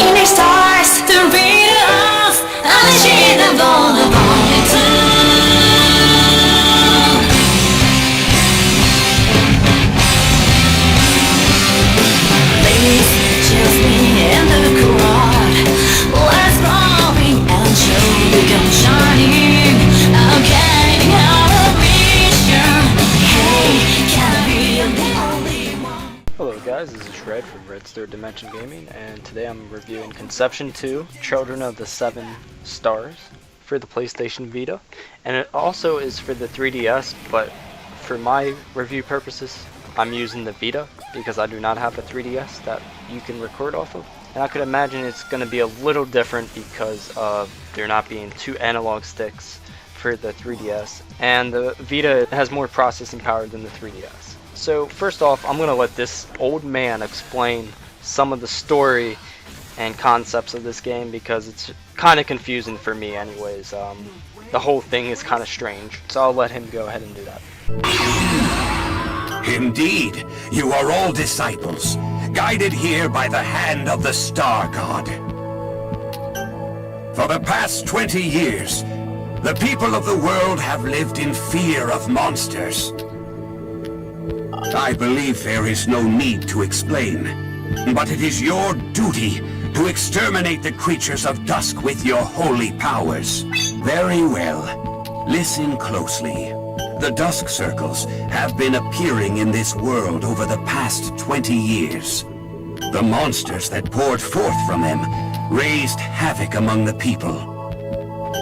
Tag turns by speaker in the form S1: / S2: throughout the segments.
S1: in the stars to read us. Unshakable, please, just me and the crowd. Let's roll and show become shining. Okay, our mission. Hey, can I be the only one?
S2: Hello guys, this is Red from Red's Third Dimension Gaming, and today I'm reviewing Conception 2, Children of the Seven Stars for the PlayStation Vita, and it also is for the 3DS, but for my review purposes, I'm using the Vita because I do not have a 3DS that you can record off of. And I could imagine it's going to be a little different because of there not being two analog sticks for the 3DS, and the Vita has more processing power than the 3DS. So first off, I'm going to let this old man explain some of the story and concepts of this game because it's kind of confusing for me anyways. The whole thing is kind of strange, so I'll let him go ahead and do that.
S3: Indeed, you are all disciples, guided here by the hand of the Star God. For the past 20 years, the people of the world have lived in fear of monsters. I believe there is no need to explain, but it is your duty to exterminate the creatures of dusk with your holy powers. Very well. Listen closely. The Dusk Circles have been appearing in this world over the past 20 years. The monsters that poured forth from them raised havoc among the people.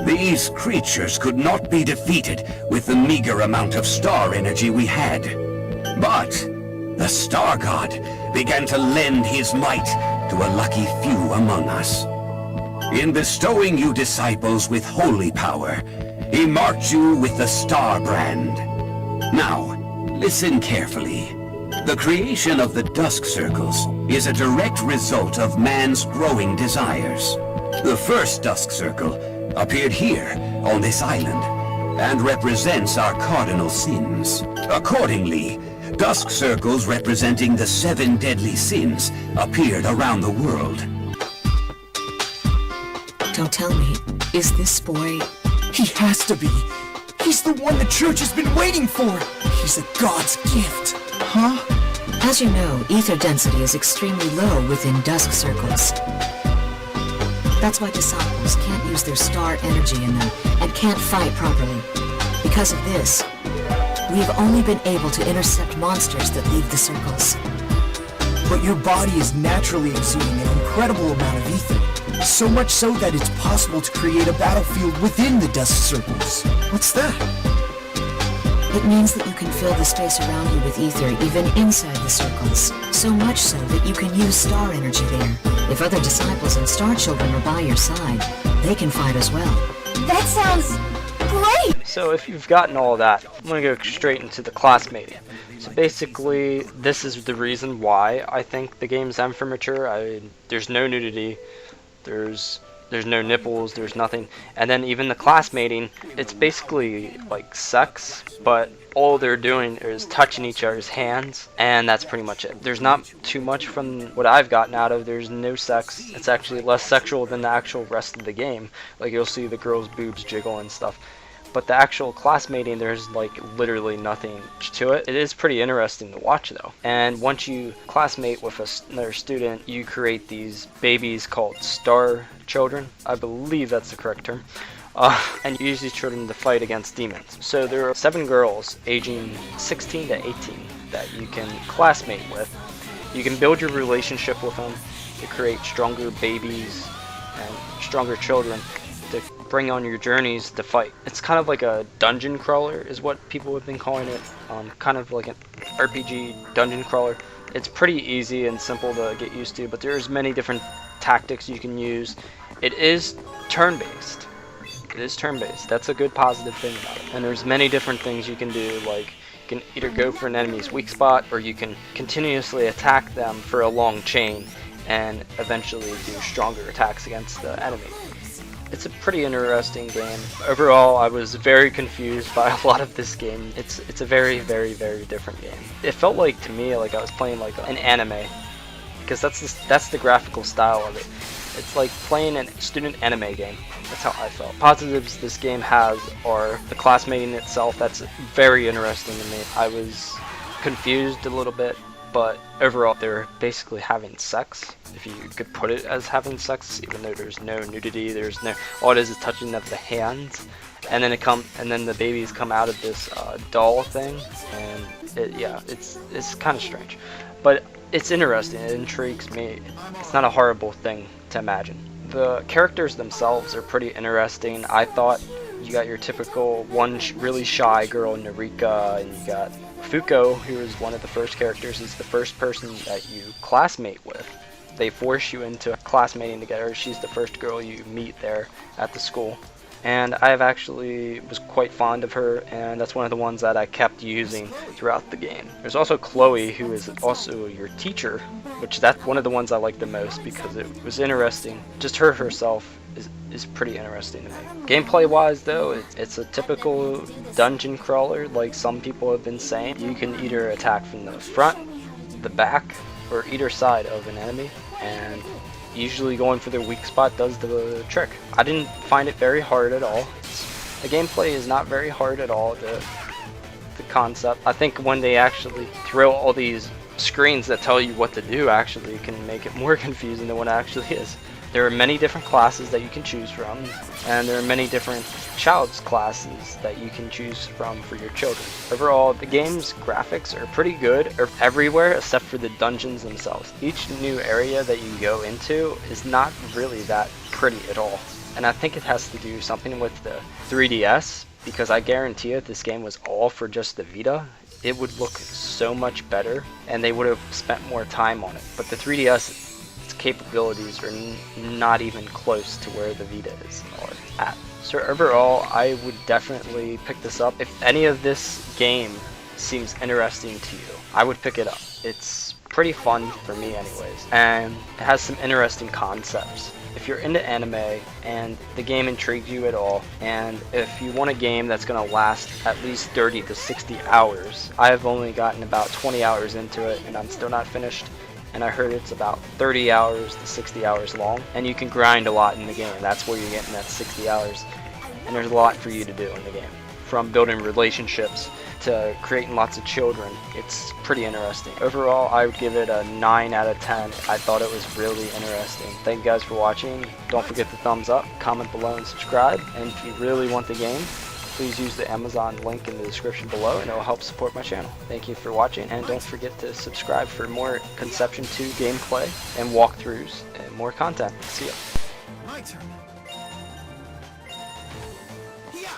S3: These creatures could not be defeated with the meager amount of star energy we had. But the Star God began to lend his might to a lucky few among us. In bestowing you disciples with holy power, he marked you with the Star Brand. Now, listen carefully. The creation of the Dusk Circles is a direct result of man's growing desires. The first Dusk Circle appeared here on this island and represents our cardinal sins. Accordingly, Dusk Circles representing the 7 deadly sins appeared around the world.
S4: Don't tell me, is this boy...
S5: He has to be. He's the one the church has been waiting for. He's a god's gift. Huh?
S4: As you know, ether density is extremely low within Dusk Circles. That's why disciples can't use their star energy in them and can't fight properly. Because of this, we have only been able to intercept monsters that leave the circles.
S5: But your body is naturally exuding an incredible amount of ether. So much so that it's possible to create a battlefield within the Dusk Circles. What's that?
S4: It means that you can fill the space around you with ether even inside the circles. So much so that you can use star energy there. If other disciples and star children are by your side, they can fight as well.
S1: That sounds great!
S2: So if you've gotten all that, I'm going to go straight into the classmating. So basically, this is the reason why I think the game's M for mature. There's no nudity, there's no nipples, there's nothing. And then even the classmating, it's basically like sex, but all they're doing is touching each other's hands, and that's pretty much it. There's not too much from what I've gotten out of. There's no sex. It's actually less sexual than the actual rest of the game. Like, you'll see the girls' boobs jiggle and stuff. But the actual classmating, there's like literally nothing to it. It is pretty interesting to watch though. And once you classmate with another student, you create these babies called star children. I believe that's the correct term. And you use these children to fight against demons. So there are 7 girls aging 16 to 18 that you can classmate with. You can build your relationship with them to create stronger babies and stronger children to bring on your journeys to fight. It's kind of like a dungeon crawler is what people have been calling it. Kind of like an RPG dungeon crawler. It's pretty easy and simple to get used to, but there's many different tactics you can use. It is turn-based. It is turn-based. That's a good positive thing about it. And there's many different things you can do, like you can either go for an enemy's weak spot, or you can continuously attack them for a long chain and eventually do stronger attacks against the enemy. It's a pretty interesting game. Overall, I was very confused by a lot of this game. It's a very, very, very different game. It felt like, to me, like I was playing like an anime, because that's the graphical style of it. It's like playing a student anime game. That's how I felt. Positives this game has are the classmating itself. That's very interesting to me. I was confused a little bit, but overall they're basically having sex, if you could put it as having sex, even though there's no nudity. There's no, all it is touching of the hands, and then the babies come out of this doll thing, and it's kind of strange, but it's interesting. It intrigues me. It's not a horrible thing to imagine. The characters themselves are pretty interesting. I thought you got your typical one really shy girl, Narika, and you got Fuko, who is one of the first characters. He's the first person that you classmate with. They force you into classmating together. She's the first girl you meet there at the school. And I was quite fond of her, and that's one of the ones that I kept using throughout the game. There's also Chloe, who is also your teacher, which that's one of the ones I like the most because it was interesting. Just her herself is pretty interesting to me. Gameplay wise though, it's a typical dungeon crawler like some people have been saying. You can either attack from the front, the back, or either side of an enemy, and usually going for their weak spot does the trick. I didn't find it very hard at all. The gameplay is not very hard at all. The concept, I think when they actually throw all these screens that tell you what to do, actually can make it more confusing than what it actually is. There are many different classes that you can choose from, and there are many different child's classes that you can choose from for your children. Overall, the game's graphics are pretty good everywhere except for the dungeons themselves. Each new area that you go into is not really that pretty at all, and I think it has to do something with the 3DS, because I guarantee if this game was all for just the Vita, it would look so much better, and they would have spent more time on it. But the 3DS, capabilities are not even close to where the Vita is or at. So overall, I would definitely pick this up. If any of this game seems interesting to you, I would pick it up. It's pretty fun for me anyways, and it has some interesting concepts. If you're into anime and the game intrigues you at all, and if you want a game that's going to last at least 30 to 60 hours, I have only gotten about 20 hours into it and I'm still not finished. And I heard it's about 30 hours to 60 hours long, and you can grind a lot in the game. That's where you're getting that 60 hours, and there's a lot for you to do in the game. From building relationships to creating lots of children, it's pretty interesting. Overall, I would give it a 9 out of 10. I thought it was really interesting. Thank you guys for watching. Don't forget the thumbs up, comment below, and subscribe. And if you really want the game, please use the Amazon link in the description below, and it will help support my channel. Thank you for watching, and don't forget to subscribe for more Conception 2 gameplay and walkthroughs and more content. See ya.
S5: My turn. Yeah.